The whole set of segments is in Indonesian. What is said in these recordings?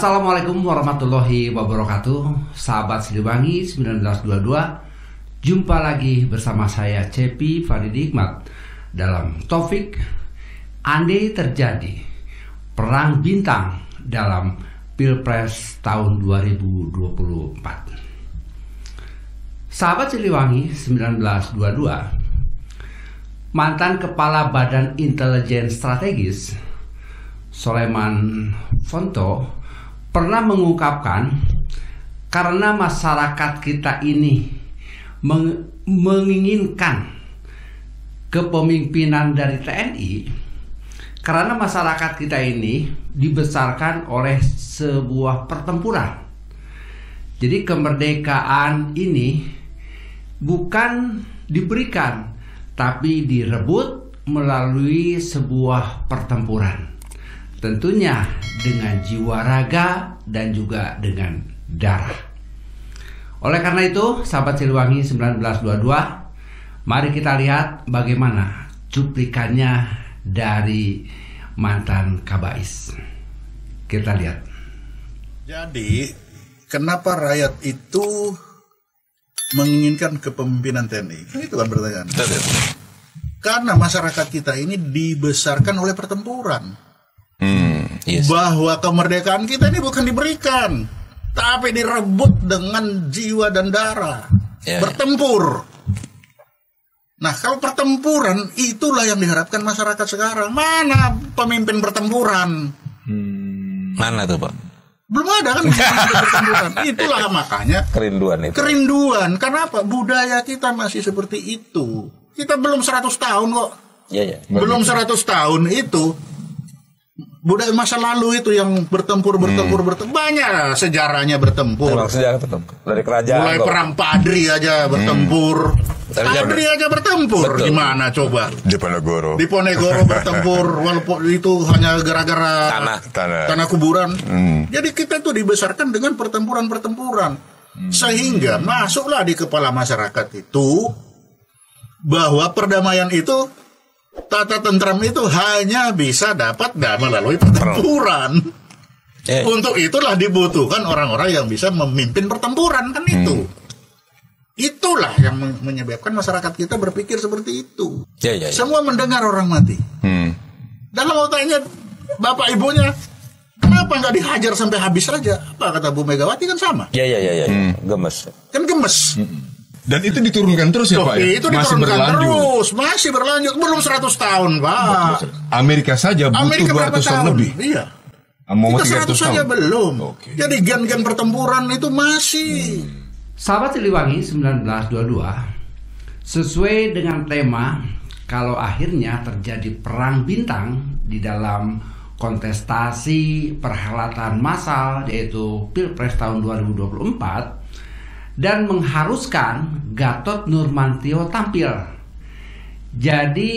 Assalamualaikum warahmatullahi wabarakatuh. Sahabat Siliwangi 1922, jumpa lagi bersama saya Cepi Faridi Hikmat dalam topik andai terjadi perang bintang dalam Pilpres tahun 2024. Sahabat Siliwangi 1922, mantan Kepala Badan Intelijen Strategis Soleman Fonto pernah mengungkapkan, karena masyarakat kita ini menginginkan kepemimpinan dari TNI, karena masyarakat kita ini dibesarkan oleh sebuah pertempuran. Jadi kemerdekaan ini bukan diberikan, tapi direbut melalui sebuah pertempuran. Tentunya dengan jiwa raga dan juga dengan darah. Oleh karena itu, sahabat Siliwangi 1922, mari kita lihat bagaimana cuplikannya dari mantan Kabais. Kita lihat. Jadi, kenapa rakyat itu menginginkan kepemimpinan TNI? Itu kan pertanyaan. Karena masyarakat kita ini dibesarkan oleh pertempuran. Yes. Bahwa kemerdekaan kita ini bukan diberikan, tapi direbut dengan jiwa dan darah. Bertempur. Nah, kalau pertempuran, itulah yang diharapkan masyarakat sekarang. Mana pemimpin pertempuran? Mana tuh, Pak? Belum ada kan pertempuran. Itulah makanya kerinduan itu. Kerinduan. Kenapa? Budaya kita masih seperti itu. Kita belum 100 tahun kok. Iya. Belum 100 tahun itu. Budaya masa lalu itu yang bertempur banyak sejarahnya bertempur. Memang sejarah bertempur dari kerajaan. Mulai perang Padri aja bertempur. Padri aja bertempur. Di mana coba? Di Ponegoro. Di Ponegoro bertempur, walaupun itu hanya gara-gara tanah kuburan. Jadi kita tuh dibesarkan dengan pertempuran-pertempuran. Sehingga masuklah di kepala masyarakat itu bahwa perdamaian itu, tata tentram itu hanya bisa dapat melalui pertempuran. Untuk itulah dibutuhkan orang-orang yang bisa memimpin pertempuran, kan itu. Itulah yang menyebabkan masyarakat kita berpikir seperti itu. Semua mendengar orang mati. Dalam otaknya bapak ibunya, kenapa nggak dihajar sampai habis saja? Apa kata Bu Megawati kan sama. Gemes. Kan gemes. Dan itu diturunkan terus ya, Pak? Itu masih berlanjut. Belum 100 tahun, Pak. Amerika saja butuh 200 tahun lebih. Iya. Kita 100 saja belum. Jadi gen-gen pertempuran itu masih. Sahabat Siliwangi 1922, sesuai dengan tema, kalau akhirnya terjadi perang bintang di dalam kontestasi perhelatan massal, yaitu Pilpres tahun 2024, dan mengharuskan Gatot Nurmantio tampil jadi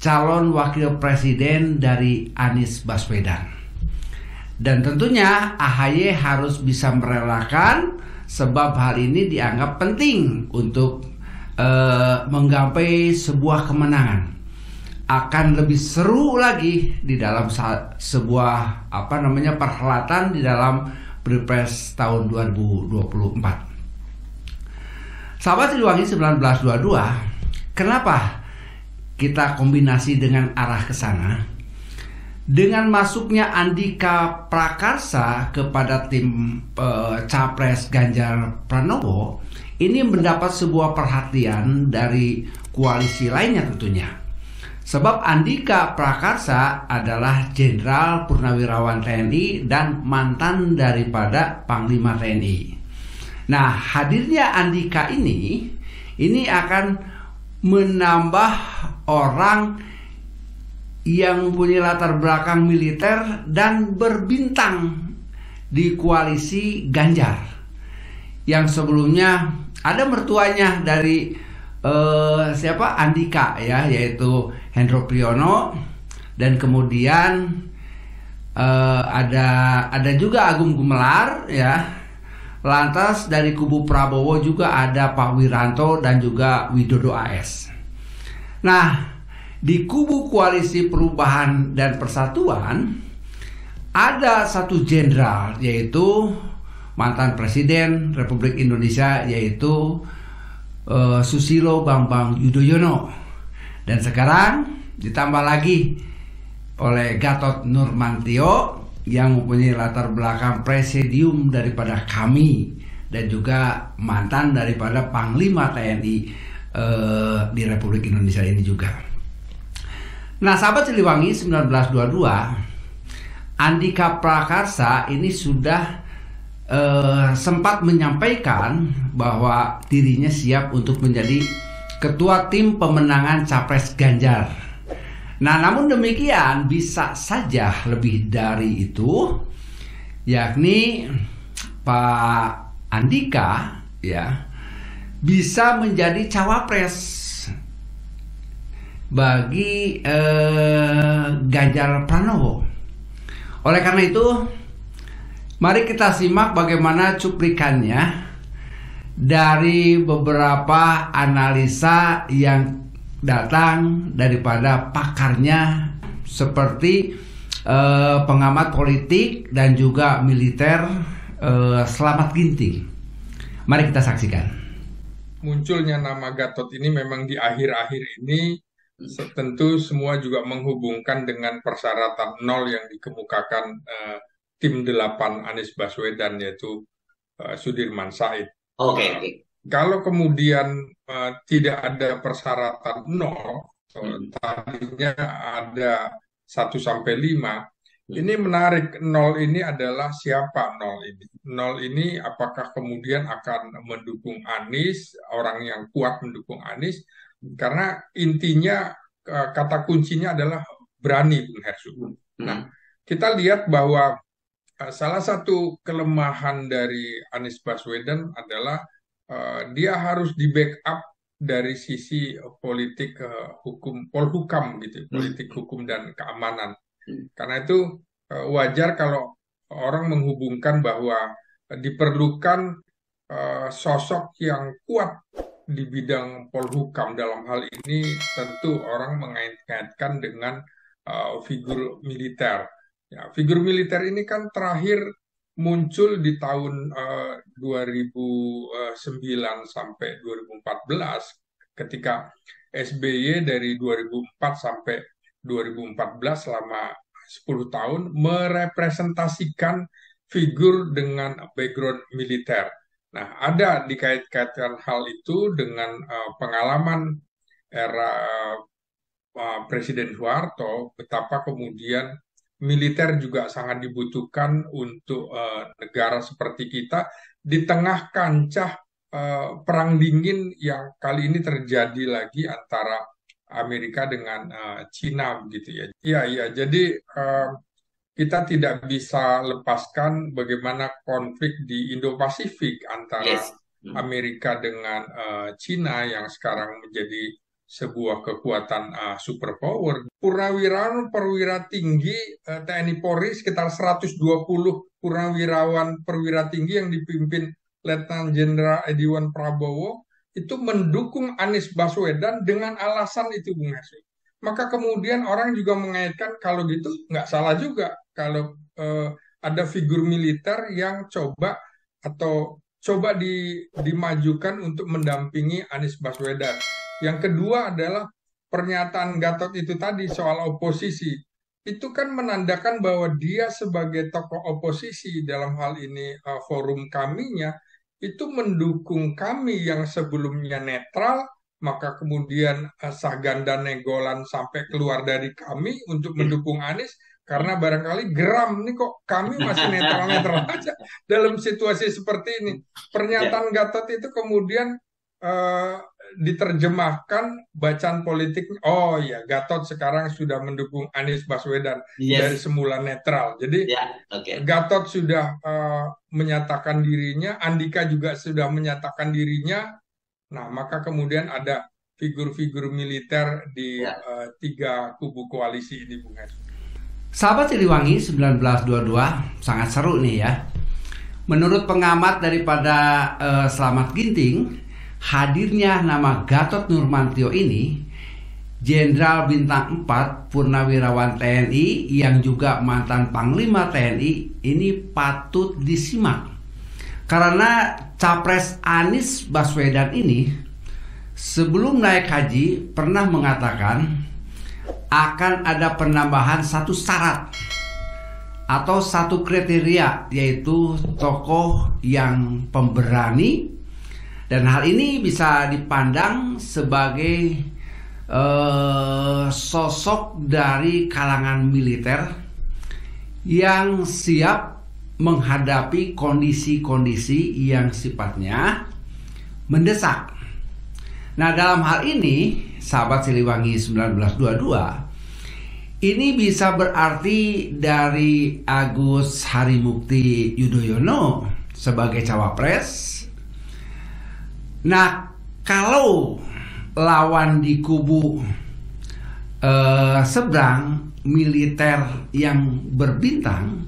calon wakil presiden dari Anies Baswedan. Dan tentunya AHY harus bisa merelakan, sebab hal ini dianggap penting untuk menggapai sebuah kemenangan. Akan lebih seru lagi di dalam sebuah perhelatan di dalam Pilpres tahun 2024. Sahabat Siliwangi 1922, kenapa kita kombinasi dengan arah ke sana? Dengan masuknya Andika Prakarsa kepada tim Capres Ganjar Pranowo, ini mendapat sebuah perhatian dari koalisi lainnya tentunya. Sebab Andika Prakarsa adalah Jenderal Purnawirawan TNI dan mantan daripada Panglima TNI. Nah, hadirnya Andika ini akan menambah orang yang punya latar belakang militer dan berbintang di koalisi Ganjar. Yang sebelumnya ada mertuanya dari Andika ya, yaitu Hendro Priyono, dan kemudian ada juga Agung Gumelar ya. Lantas dari kubu Prabowo juga ada Pak Wiranto dan juga Widodo AS. Nah, di kubu Koalisi Perubahan dan Persatuan ada satu jenderal, yaitu mantan Presiden Republik Indonesia, yaitu Susilo Bambang Yudhoyono. Dan sekarang ditambah lagi oleh Gatot Nurmantio yang mempunyai latar belakang presidium daripada kami dan juga mantan daripada Panglima TNI di Republik Indonesia ini juga. Nah, sahabat Siliwangi, 1922 Andika Prakarsa ini sudah sempat menyampaikan bahwa dirinya siap untuk menjadi ketua tim pemenangan Capres Ganjar. Nah, namun demikian bisa saja lebih dari itu, yakni Pak Andika ya bisa menjadi cawapres bagi Ganjar Pranowo. Oleh karena itu, mari kita simak bagaimana cuplikannya dari beberapa analisa yang datang daripada pakarnya seperti pengamat politik dan juga militer Slamet Ginting. Mari kita saksikan. Munculnya nama Gatot ini memang di akhir-akhir ini tentu semua juga menghubungkan dengan persyaratan 0 yang dikemukakan tim 8 Anies Baswedan, yaitu Sudirman Said. Kalau kemudian tidak ada persyaratan 0, tadinya ada 1 sampai 5, ini menarik. 0 ini adalah siapa 0 ini? 0 ini apakah kemudian akan mendukung Anies, orang yang kuat mendukung Anies? Karena intinya kata kuncinya adalah berani, Bung Hersu. Nah, kita lihat bahwa salah satu kelemahan dari Anies Baswedan adalah dia harus di backup dari sisi politik hukum, polhukam gitu, politik hukum dan keamanan. Karena itu wajar kalau orang menghubungkan bahwa diperlukan sosok yang kuat di bidang polhukam. Dalam hal ini tentu orang mengait-ngaitkan dengan figur militer. Ya, figur militer ini kan terakhir muncul di tahun 2009 sampai 2014 ketika SBY dari 2004 sampai 2014 selama 10 tahun merepresentasikan figur dengan background militer. Nah, ada dikait-kaitkan hal itu dengan pengalaman era Presiden Soeharto, betapa kemudian militer juga sangat dibutuhkan untuk negara seperti kita di tengah kancah perang dingin yang kali ini terjadi lagi antara Amerika dengan Cina begitu ya. Iya, jadi kita tidak bisa lepaskan bagaimana konflik di Indo-Pasifik antara Amerika dengan Cina yang sekarang menjadi sebuah kekuatan superpower. Purnawirawan perwira tinggi TNI Polri sekitar 120 purnawirawan perwira tinggi yang dipimpin Letnan Jenderal Ediwan Prabowo itu mendukung Anies Baswedan dengan alasan itu, Bung Hersu. Maka kemudian orang juga mengaitkan kalau gitu nggak salah juga kalau ada figur militer yang coba dimajukan untuk mendampingi Anies Baswedan. Yang kedua adalah pernyataan Gatot itu tadi soal oposisi. Itu kan menandakan bahwa dia sebagai tokoh oposisi dalam hal ini forum kaminya itu mendukung kami yang sebelumnya netral, maka kemudian Saganda Nenggolan sampai keluar dari kami untuk mendukung Anies karena barangkali geram nih kok kami masih netral-netral aja dalam situasi seperti ini. Pernyataan Gatot itu kemudian diterjemahkan bacaan politik. Oh ya, Gatot sekarang sudah mendukung Anies Baswedan dari semula netral. Jadi Gatot sudah menyatakan dirinya, Andika juga sudah menyatakan dirinya. Nah, maka kemudian ada figur-figur militer di tiga kubu koalisi ini, Bung Hersu. Sahabat Siliwangi, 1922 sangat seru nih ya. Menurut pengamat daripada Slamet Ginting, hadirnya nama Gatot Nurmantio ini Jenderal Bintang 4 Purnawirawan TNI yang juga mantan Panglima TNI ini patut disimak. Karena Capres Anies Baswedan ini sebelum naik haji pernah mengatakan akan ada penambahan satu syarat atau satu kriteria, yaitu tokoh yang pemberani, dan hal ini bisa dipandang sebagai sosok dari kalangan militer yang siap menghadapi kondisi-kondisi yang sifatnya mendesak. Nah, dalam hal ini, sahabat Siliwangi 1922, ini bisa berarti dari Agus Harimukti Yudhoyono sebagai cawapres. Nah, kalau lawan di kubu seberang militer yang berbintang,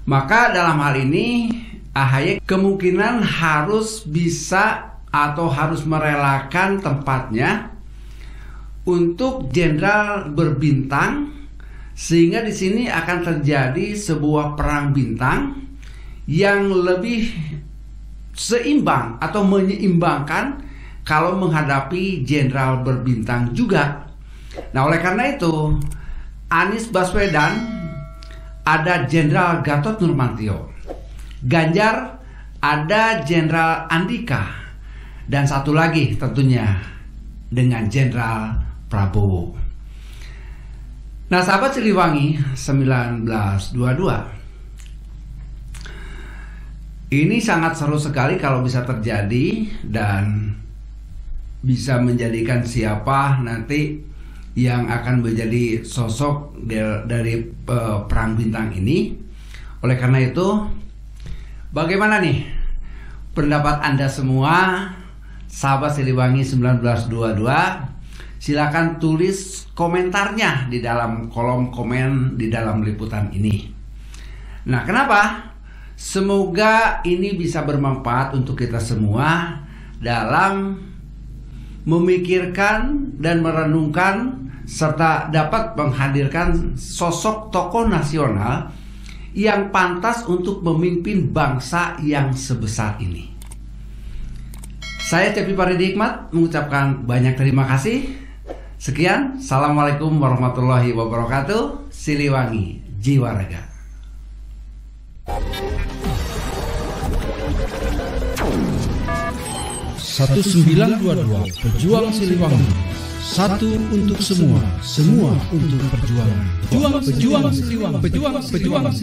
maka dalam hal ini AHY kemungkinan harus bisa atau harus merelakan tempatnya untuk jenderal berbintang, sehingga di sini akan terjadi sebuah perang bintang yang lebih seimbang atau menyeimbangkan kalau menghadapi jenderal berbintang juga. Nah, oleh karena itu Anies Baswedan ada Jenderal Gatot Nurmantio, Ganjar ada Jenderal Andika, dan satu lagi tentunya dengan Jenderal Prabowo. Nah, sahabat Siliwangi 1922, ini sangat seru sekali kalau bisa terjadi dan bisa menjadikan siapa nanti yang akan menjadi sosok dari perang bintang ini. Oleh karena itu, bagaimana nih pendapat Anda semua, sahabat Siliwangi 1922? Silakan tulis komentarnya di dalam kolom komen di dalam liputan ini. Nah, kenapa? Semoga ini bisa bermanfaat untuk kita semua dalam memikirkan dan merenungkan serta dapat menghadirkan sosok tokoh nasional yang pantas untuk memimpin bangsa yang sebesar ini. Saya Cepi Paridi Hikmat mengucapkan banyak terima kasih. Sekian, Assalamualaikum warahmatullahi wabarakatuh. Siliwangi Jiwa Raga. Satu 922 Pejuang Siliwangi. Satu untuk semua, semua untuk perjuangan. Pejuang Siliwangi. Pejuang Siliwangi.